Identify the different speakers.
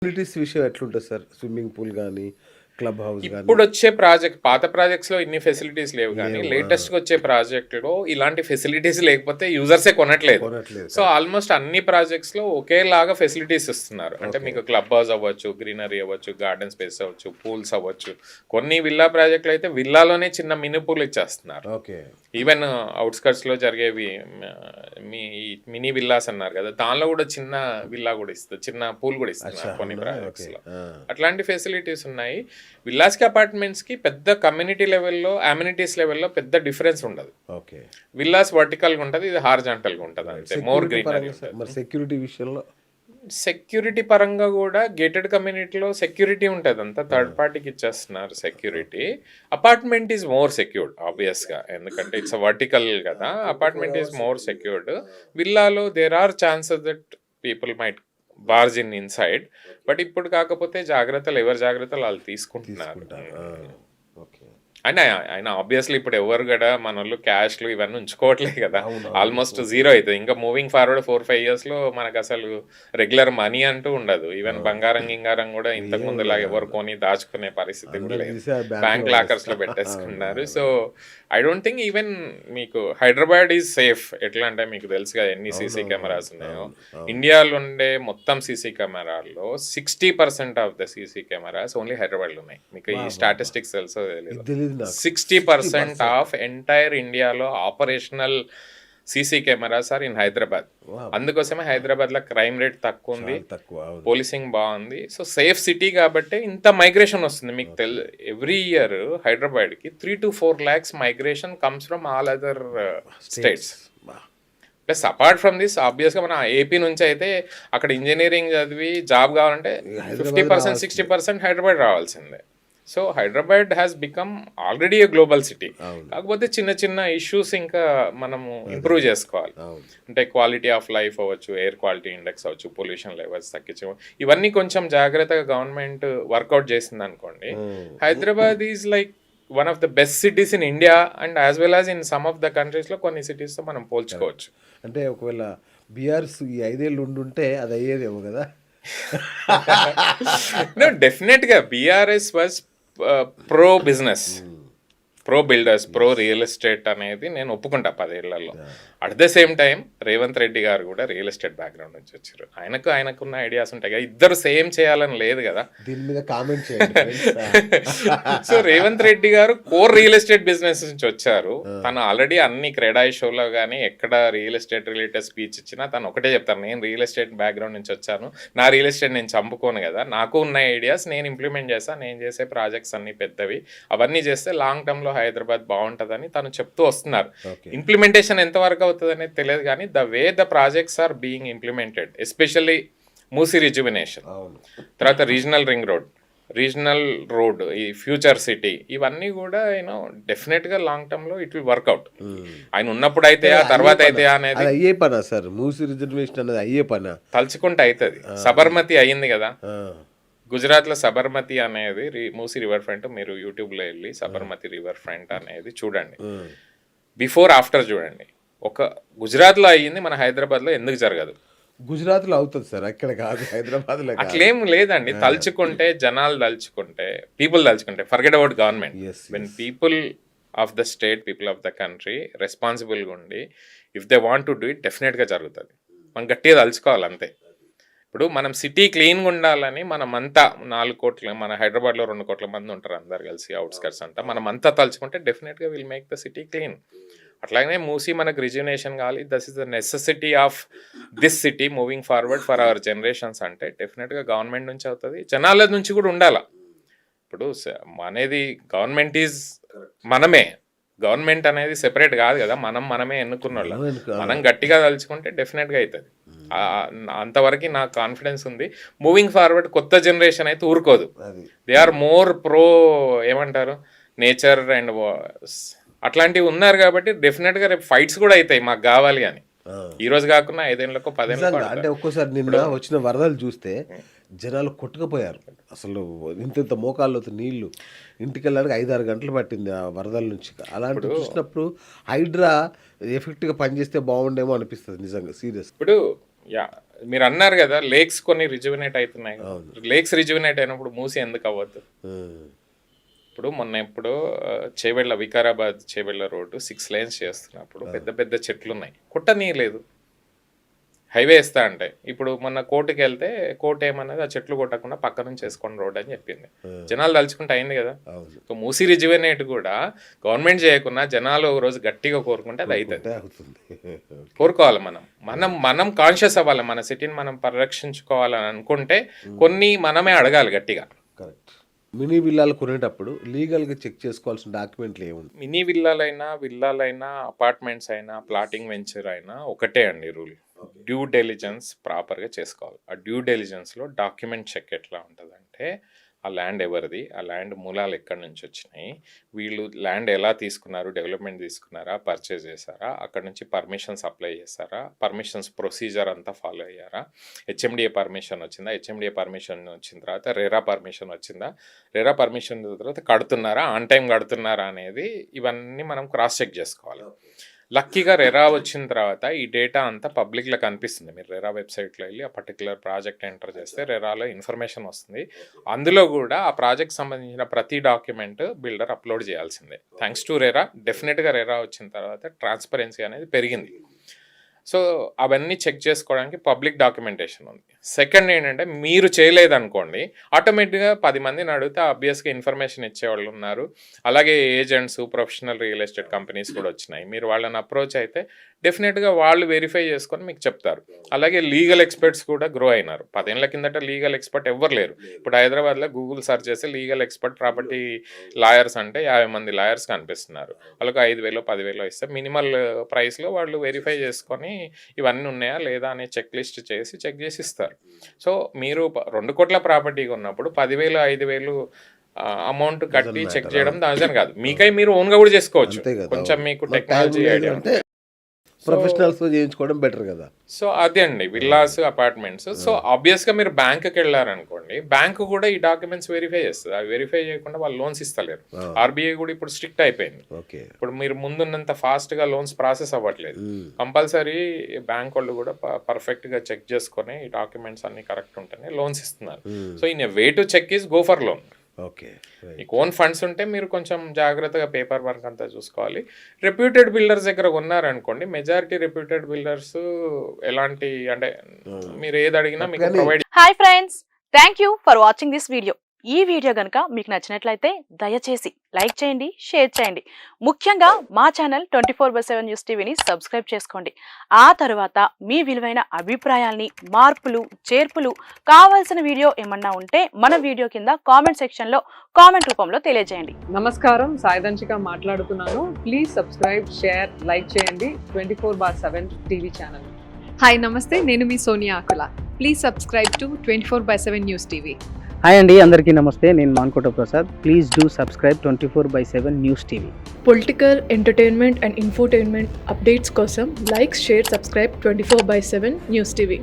Speaker 1: Facilities విషయం ఎట్లుంటది sir? Swimming pool గానీ, క్లబ్ హౌస్ గానీ
Speaker 2: ఇప్పుడొచ్చే పాత ప్రాజెక్ట్స్‌లో ఇన్ని ఫెసిలిటీస్ లేవు గానీ,
Speaker 1: లేవు.
Speaker 2: లేటెస్ట్‌గా వచ్చే ప్రాజెక్ట్‌లో ఇలాంటి ఫెసిలిటీస్ లేకపోతే యూజర్సే కొనట్లేదు.
Speaker 1: కొనట్లేదు.
Speaker 2: సో, ఆల్మోస్ట్ అన్ని ప్రాజెక్ట్స్‌లో ఒకేలాగా ఫెసిలిటీస్ ఇస్తున్నారు. అంటే మీకు క్లబ్ హౌస్ అవ్వచ్చు, గ్రీనరీ అవ్వచ్చు, గార్డెన్ స్పేస్ అవ్వచ్చు, పూల్స్ అవ్వచ్చు. కొన్ని విల్లా ప్రాజెక్ట్‌లో అయితే విల్లాలోనే చిన్న మినీ పూల్ ఇచ్చేస్తున్నారు.
Speaker 1: ఓకే.
Speaker 2: ఈవెన్ అవుట్‌స్కట్స్‌లో జరిగేవి మీ మినీ విల్లాస్ అన్నారు కదా! దానిలో కూడా చిన్న విల్లా కూడా ఇస్తారు. చిన్న పూల్ కూడా ఇస్తున్నారు కొన్ని
Speaker 1: ఓకే.
Speaker 2: ప్రాజెక్ట్స్‌లో.
Speaker 1: ఆ!
Speaker 2: అట్లాంటి ఫెసిలిటీస్ ఉన్నాయి. విల్లాస్‌కి, అపార్ట్మెంట్స్‌కి పెద్ద కమ్యూనిటీ లెవెల్‌లో, అమ్యూనిటీస్ లెవెల్‌లో పెద్ద డిఫరెన్స్ ఉండదు.
Speaker 1: ఓకే.
Speaker 2: విల్లాస్ వర్టికల్‌గా ఉంటది. ఇది హారిజాంటల్‌గా ఉంటది అంతే. మోర్
Speaker 1: సెక్యూరిటీ
Speaker 2: గ్రీనరీ
Speaker 1: పరంగా సార్,
Speaker 2: ఉంటది.
Speaker 1: మరి సెక్యూరిటీ విషయంలో
Speaker 2: సెక్యూరిటీ పరంగా కూడా గేటెడ్ కమ్యూనిటీలో సెక్యూరిటీ ఉంటది. అంతా థర్డ్ పార్టీకి ఇచ్చేస్తున్నారు security. Apartment is more secured ఆబ్వియస్‌గా. ఎందుకంటే ఇట్స్ వర్టికల్ కదా! Apartment is more secured. విల్లాలో there are chances that people might barge in inside. But ఇప్పుడు కాకపోతే ఎవరి జాగ్రత్తలు వాళ్ళు తీసుకుంటున్నారు.
Speaker 1: తీసుకుంటారు. ఆ! ఓకే.
Speaker 2: ఆయన ఆబ్వియస్లీ ఇప్పుడు ఎవరు కూడా మనోళ్ళు క్యాష్లు ఇవన్నీ ఉంచుకోవట్లేదు కదా.
Speaker 1: అవునవును.
Speaker 2: ఆల్మోస్ట్ జీరో అవుతుంది. ఇంకా మూవింగ్ ఫార్వర్డ్ 4-5 ఇయర్స్లో మనకు అసలు రెగ్యులర్ మనీ అంటూ ఉండదు. ఈవెన్ బంగారం గింగారం కూడా ఇంతకు ముందులా ఎవరు కొని దాచుకునే పరిస్థితి కూడా
Speaker 1: అందరూ
Speaker 2: లేదు.
Speaker 1: తీసి ఆ బ్యాంక్‌లో
Speaker 2: బ్యాంక్ లాకర్స్ లో పెట్టేసుకున్నారు. So I don't think even మీకు హైదరాబాద్ ఈజ్ సేఫ్. ఎట్లా అంటే మీకు తెలుసు కదా ఎన్ని సీసీ కెమెరాస్ ఉన్నాయో. ఇండియాలో ఉండే మొత్తం సీసీ కెమెరాల్లో 60% of the CC cameras only హైదరాబాద్లో ఉన్నాయి. మీకు ఈ స్టాటిస్టిక్స్ తెలుసో
Speaker 1: ఇది
Speaker 2: తెలియదు.
Speaker 1: తెలీదు నాకు.
Speaker 2: 60% ఆఫ్ ఎంటైర్ ఇండియాలో operational CC cameras are in Hyderabad.
Speaker 1: Wow!
Speaker 2: అందుకోసమే హైదరాబాద్లో క్రైమ్ రేట్ తక్కువ ఉంది,
Speaker 1: చాలా తక్కువ. అవును.
Speaker 2: పోలీసింగ్ బాగుంది. సో సేఫ్ సిటీ కాబట్టి ఇంత మైగ్రేషన్ వస్తుంది. మీకు ఎవ్రీ ఇయర్ హైదరాబాద్కి 3 to 4 lakhs migration comes from all other states.
Speaker 1: బా!
Speaker 2: ప్లస్ అపార్ట్ ఫ్రమ్ దిస్ ఆబ్వియస్గా మన ఏపీ నుంచి అయితే అక్కడ ఇంజనీరింగ్ చదివి జాబ్ కావాలంటే
Speaker 1: హైదరాబాద్
Speaker 2: 50%, 60% హైదరాబాద్ రావాల్సిందే. So Hyderabad has become already a global city.
Speaker 1: అవును.
Speaker 2: కాకపోతే చిన్న చిన్న ఇష్యూస్ ఇంకా మనము ఇంప్రూవ్ చేసుకోవాలి.
Speaker 1: అవును.
Speaker 2: అంటే క్వాలిటీ ఆఫ్ లైఫ్ అవ్వచ్చు, ఎయిర్ క్వాలిటీ ఇండెక్స్ అవ్వచ్చు, పొల్యూషన్ లెవెల్స్ తగ్గించడం, ఇవన్నీ కొంచెం జాగ్రత్తగా గవర్నమెంట్ వర్కౌట్ చేసింది అనుకోండి. Hyderabad is like one of the best cities in India and as well as in some of the కంట్రీస్లో కొన్ని సిటీస్తో మనం పోల్చుకోవచ్చు.
Speaker 1: అంటే ఒకవేళ బీఆర్ఎస్ ఈ 5 ఏళ్ళు ఉండుంటే అది అయ్యేదేమో కదా!
Speaker 2: డెఫినెట్గా BRS was pro business, pro builders, pro real estate అనేది నేను ఒప్పుకుంటా 10 ఏళ్లలో. At the same time Revanth Reddy గారు కూడా రియల్ ఎస్టేట్ బ్యాక్గ్రౌండ్ నుంచి వచ్చారు. ఆయనకున్న ఐడియాస్ ఉంటాయి కదా, ఇద్దరు సేమ్ చేయాలని లేదు కదా.
Speaker 1: దీని మీద కామెంట్ చేయండి.
Speaker 2: సో రేవంత్ రెడ్డి గారు కోర్ రియల్ ఎస్టేట్ బిజినెస్ నుంచి వచ్చారు. తను ఆల్రెడీ అన్ని క్రెడాయి షోలో కానీ ఎక్కడ రియల్ ఎస్టేట్ రిలేటెడ్ స్పీచ్ ఇచ్చినా తను ఒకటే చెప్తాను, నేను రియల్ ఎస్టేట్ బ్యాక్గ్రౌండ్ నుంచి వచ్చాను, నా రియల్ ఎస్టేట్ నేను చంపుకోను కదా, నాకు ఉన్న ఐడియాస్ నేను ఇంప్లిమెంట్ చేస్తాను, నేను చేసే ప్రాజెక్ట్స్ అన్ని పెద్దవి, అవన్నీ చేస్తే లాంగ్ టర్మ్లో హైదరాబాద్ బాగుంటుందని తను చెప్తూ వస్తున్నారు. ఇంప్లిమెంటేషన్ ఎంతవరకు అవుతుంది అనేది తెలియదు కానీ the way the projects are being implemented, especially Musi rejuvenation, తర్వాత రీజనల్ రింగ్ రోడ్, ఈ ఫ్యూచర్ సిటీ, ఇవన్నీ కూడా డెఫినెట్గా లాంగ్ టర్మ్లో ఇట్ విల్ వర్కౌట్. ఆయన ఉన్నప్పుడు అయితే ఆ తర్వాత అయితే అనేది
Speaker 1: అయ్యే పనా సార్? మూసీ రిజర్వేషన్ అనేది అయ్యే పనా?
Speaker 2: తలుచుకుంటే అవుతుంది. సబర్మతి అయ్యింది కదా గుజరాత్లో. సబర్మతి అనేది మూసీ రివర్ ఫ్రంట్, మీరు యూట్యూబ్లో వెళ్ళి సబర్మతి రివర్ ఫ్రంట్ అనేది చూడండి, బిఫోర్ ఆఫ్టర్ చూడండి. ఒక గుజరాత్లో అయ్యింది, మన హైదరాబాద్లో ఎందుకు జరగదు?
Speaker 1: గుజరాత్లో అవుతుంది సార్, అక్కడ కాదు, హైదరాబాద్లో.
Speaker 2: అట్లేం లేదండి. తలుచుకుంటే, జనాలు తలుచుకుంటే, పీపుల్ తలుచుకుంటే, forget about government. When people of the state, people of the country రెస్పాన్సిబుల్గా ఉండి if they want to do it, డెఫినెట్గా జరుగుతుంది. మనం గట్టిగా తలుచుకోవాలి అంతే. ఇప్పుడు మనం సిటీ క్లీన్గా ఉండాలని మనమంతా 4 కోట్ల, మన హైదరాబాద్లో 2 కోట్ల మంది ఉంటారు, అందరు కలిసి అవుట్స్కట్స్ అంతా, మనం అంతా తలుచుకుంటే డెఫినెట్గా will make the city clean. అట్లాగనే మూసీ మనకు రిజ్యునేషన్ కావాలి, thus is the necessity of this city moving forward for our generations అంటే డెఫినెట్గా గవర్నమెంట్ నుంచి అవుతుంది, జనాల నుంచి కూడా ఉండాలి. ఇప్పుడు అనేది గవర్నమెంట్ ఈజ్ మనమే, గవర్నమెంట్ అనేది సెపరేట్ కాదు కదా, మనమే ఎన్నుకున్న వాళ్ళం. మనం గట్టిగా తలుచుకుంటే డెఫినెట్గా అవుతుంది. అంతవరకు నాకు కాన్ఫిడెన్స్ ఉంది. మూవింగ్ ఫార్వర్డ్ కొత్త జనరేషన్ అయితే ఊరుకోదు. దే ఆర్ మోర్ ప్రో, ఏమంటారు, నేచర్ అండ్ అట్లాంటివి ఉన్నారు కాబట్టి డెఫినెట్గా రేపు ఫైట్స్ కూడా అవుతాయి మాకు కావాలి అని. ఈ రోజు కాకుండా 5 ఏళ్ళకో 10 ఏళ్ళకో.
Speaker 1: అంటే ఒక్కోసారి నిన్న వచ్చిన వరదలు చూస్తే జనాలు కొట్టుకుపోయారు. అసలు ఇంత మోకాళ్ళు నీళ్లు, ఇంటికి వెళ్ళడానికి 5-6 గంటలు పట్టింది ఆ వరదల నుంచి. అలాంటి చూసినప్పుడు హైడ్రా ఎఫెక్ట్గా పనిచేస్తే బాగుండేమో అనిపిస్తుంది నిజంగా, సీరియస్.
Speaker 2: ఇప్పుడు యా మీరు అన్నారు కదా లేక్స్ కొన్ని రిజువినేట్ అవుతున్నాయి. లేక్స్ రిజువినేట్ అయినప్పుడు మూసి ఎందుకు అవ్వద్దు? ఇప్పుడు మొన్న చేవెళ్ళ వికారాబాద్ చేవెళ్ళ రోడ్డు 6 lanes చేస్తున్నప్పుడు పెద్ద పెద్ద చెట్లు ఉన్నాయి, కొట్టనీయలేదు. హైవే ఇస్తా అంటే ఇప్పుడు మొన్న కోర్టుకి వెళ్తే కోర్టు ఏమన్నది ఆ చెట్లు కొట్టకుండా పక్క నుంచి వేసుకోండి రోడ్ అని చెప్పింది. జనాలు తలుచుకుంటే అయింది కదా. సో మూసీ రిజువినేట్ కూడా గవర్నమెంట్ చేయకుండా జనాలు ఒక రోజు గట్టిగా కోరుకుంటే అది అవుతుంది. కోరుకోవాలి మనం కాన్షియస్ అవ్వాలి. మన సిటీని మనం పరిరక్షించుకోవాలని అనుకుంటే కొన్ని మనమే అడగాలి గట్టిగా.
Speaker 1: కరెక్ట్. మినీ విల్లాలు కొనేటప్పుడు లీగల్గా చెక్ చేసుకోవాల్సిన డాక్యుమెంట్లు ఏముంది?
Speaker 2: మినీ విల్లాలైనా అపార్ట్మెంట్స్ అయినా ప్లాటింగ్ వెంచర్ అయినా ఒకటే అండి రూల్. డ్యూ డెలిజెన్స్ ప్రాపర్గా చేసుకోవాలి. ఆ డ్యూ డెలిజెన్స్లో డాక్యుమెంట్ చెక్ ఎట్లా ఉంటుందంటే ఆ ల్యాండ్ ఎవరిది, ఆ ల్యాండ్ మూలాలు ఎక్కడి నుంచి వచ్చినాయి, వీళ్ళు ల్యాండ్ ఎలా తీసుకున్నారు, డెవలప్మెంట్ తీసుకున్నారా, పర్చేజ్ చేశారా, అక్కడ నుంచి పర్మిషన్స్ అప్లై చేశారా, పర్మిషన్స్ ప్రొసీజర్ అంతా ఫాలో అయ్యారా, హెచ్ఎండిఏ పర్మిషన్ వచ్చిందా, హెచ్ఎండిఏ పర్మిషన్ వచ్చిన తర్వాత రెరా పర్మిషన్ వచ్చిందా, రెరా పర్మిషన్ తర్వాత కడుతున్నారా, ఆన్ టైం కడుతున్నారా అనేది ఇవన్నీ మనం క్రాస్ చెక్ చేసుకోవాలి. లక్కీగా రెరా వచ్చిన తర్వాత ఈ డేటా అంతా పబ్లిక్లో కనిపిస్తుంది. మీరు రెరా వెబ్సైట్లో వెళ్ళి ఆ పర్టికులర్ ప్రాజెక్ట్ ఎంటర్ చేస్తే రెరాలో ఇన్ఫర్మేషన్ వస్తుంది. అందులో కూడా ఆ ప్రాజెక్ట్ సంబంధించిన ప్రతి డాక్యుమెంట్ బిల్డర్ అప్లోడ్ చేయాల్సిందే. థ్యాంక్స్ టు రెరా డెఫినెట్గా రెరా వచ్చిన తర్వాత ట్రాన్స్పరెన్సీ అనేది పెరిగింది. సో అవన్నీ చెక్ చేసుకోవడానికి పబ్లిక్ డాక్యుమెంటేషన్ ఉంది. సెకండ్ ఏంటంటే మీరు చేయలేదనుకోండి ఆటోమేటిక్గా 10 మందిని అడిగితే ఆబ్వియస్గా ఇన్ఫర్మేషన్ ఇచ్చేవాళ్ళు ఉన్నారు. అలాగే agents, professional real estate companies కూడా వచ్చినాయి. మీరు వాళ్ళని అప్రోచ్ అయితే డెఫినెట్గా వాళ్ళు వెరిఫై చేసుకొని మీకు చెప్తారు. అలాగే లీగల్ ఎక్స్పర్ట్స్ కూడా గ్రో అయినారు. 10 ఏళ్ల కిందట లీగల్ ఎక్స్పర్ట్ ఎవ్వరు లేరు. ఇప్పుడు హైదరాబాద్లో గూగుల్ సెర్చ్ చేస్తే లీగల్ ఎక్స్పర్ట్ ప్రాపర్టీ లాయర్స్ అంటే 50 మంది లాయర్స్ కనిపిస్తున్నారు. వాళ్ళకి 5,000 10,000 ఇస్తే మినిమల్ ప్రైస్లో వాళ్ళు వెరిఫై చేసుకొని ఇవన్నీ ఉన్నాయా లేదా అనే చెక్ లిస్ట్ చేసి చెక్ చేసి ఇస్తారు. సో మీరు 2 కోట్ల ప్రాపర్టీగా ఉన్నప్పుడు 10,000 5,000 అమౌంట్ కట్టి చెక్ చేయడం దాని కాదు. మీకై మీరు ఓన్గా కూడా చేసుకోవచ్చు. కొంచెం మీకు టెక్నాలజీ ఐడియా ఉంటే
Speaker 1: ప్రొఫెషనల్స్ చేయించుకోవడం బెటర్ కదా.
Speaker 2: సో అదే అండి విల్లాస్, అపార్ట్మెంట్స్. సో ఆబ్వియస్గా మీరు బ్యాంకుకి వెళ్ళారనుకోండి, బ్యాంకు కూడా ఈ డాక్యుమెంట్స్ వెరిఫై చేస్తుంది. అవి వెరిఫై చేయకుండా వాళ్ళు లోన్స్ ఇస్తలేరు. ఆర్బీఐ కూడా ఇప్పుడు స్ట్రిక్ట్ అయిపోయింది. ఇప్పుడు మీరు ముందున్నంత ఫాస్ట్గా లోన్స్ ప్రాసెస్ అవ్వట్లేదు. కంపల్సరీ బ్యాంక్ వాళ్ళు కూడా పర్ఫెక్ట్గా చెక్ చేసుకొని ఈ డాక్యుమెంట్స్ అన్ని కరెక్ట్ ఉంటేనే లోన్స్ ఇస్తున్నారు. So in way to check is go for loan. మీకు ఓన్ ఫండ్స్ ఉంటే మీరు కొంచెం జాగ్రత్తగా పేపర్ వర్క్ అంతా చూసుకోవాలి. రెప్యూటెడ్ బిల్డర్స్ దగ్గర ఉన్నారనుకోండి, మెజారిటీ రెప్యూటెడ్ బిల్డర్స్ ఎలాంటి అంటే మీరు ఏది అడిగినా మీకు provide.
Speaker 3: Hi friends, thank you for watching this video. ఈ వీడియో గనుక మీకు నచ్చినట్లయితే దయచేసి లైక్ చేయండి, షేర్ చేయండి. ముఖ్యంగా మా ఛానల్ 24/7 న్యూస్ టీవీని సబ్స్క్రైబ్ చేసుకోండి. ఆ తర్వాత మీ విలువైన అభిప్రాయాల్ని, మార్పులు, చేర్పులు, కావాల్సిన వీడియో ఏమన్నా ఉంటే మన వీడియో కింద కామెంట్ సెక్షన్లో కామెంట్ రూపంలో తెలియజేయండి.
Speaker 4: నమస్కారం, సాయిదంచిక మాట్లాడుతున్నాను. ప్లీజ్ సబ్స్క్రైబ్, షేర్, లైక్ చేయండి 24/7 టీవీ ఛానల్.
Speaker 5: హాయ్ నమస్తే, నేను మీ Sonia Akula. Please subscribe to 24/7 news TV.
Speaker 6: Hi అండి, అందరికీ నమస్తే. నేను Mankota Prasad. Please do subscribe 24/7 news TV.
Speaker 7: Political, entertainment and infotainment updates కోసం like, share, subscribe 24/7 news TV.